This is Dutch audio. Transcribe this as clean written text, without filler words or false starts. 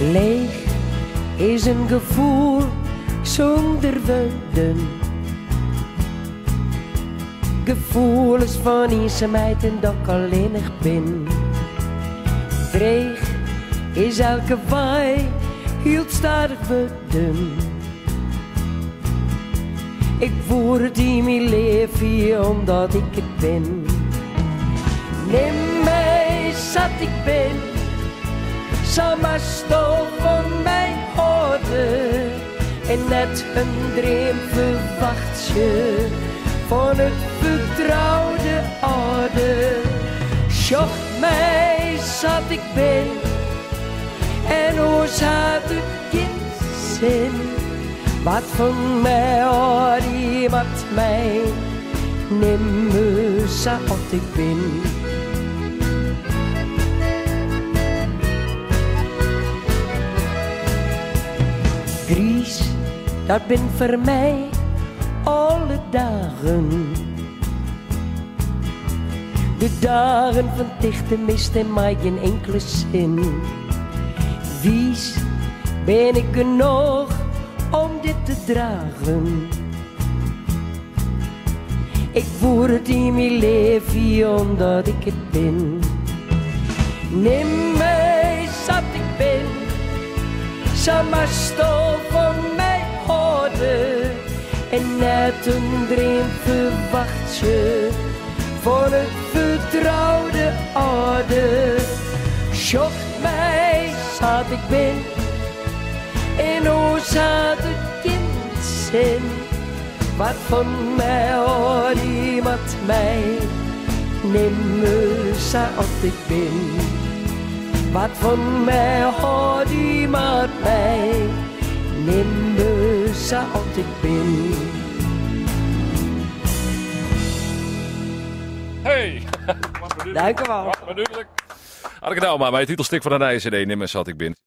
Leeg is een gevoel zonder woorden. Gevoelens van eenzaamheid en dat ik alleenig ben. Dreig is elke waai heel stadig worden. Ik voer het in mijn leven omdat ik het ben. Neem mij zat ik ben, samen stof van mijn houden. En net een dream verwacht je van het vertrouwde aarde. Zocht mij zat ik ben, en hoe zat het kind zin. Wat van mij had iemand mij, neem me zoals ik ben. Gries, dat ben voor mij alle dagen. De dagen van dichte mist en mij geen enkele zin. Wies ben ik genoeg om dit te dragen. Ik voer het in mijn leven omdat ik het ben. Neem mij zat ik ben, samen stof van mij houden. En net een dream verwacht je van het vertrouwde aarde. Zocht mij zat ik ben, en hoe zat het kind zin. Wat van mij hoort iemand mij, neem me zoals ik ben. Wat van mij hoort iemand mij, neem me zoals ik ben. Hey! Dank u wel. Had ik het nou maar bij het titelstuk van de nieuwe CD, neem me zoals ik ben.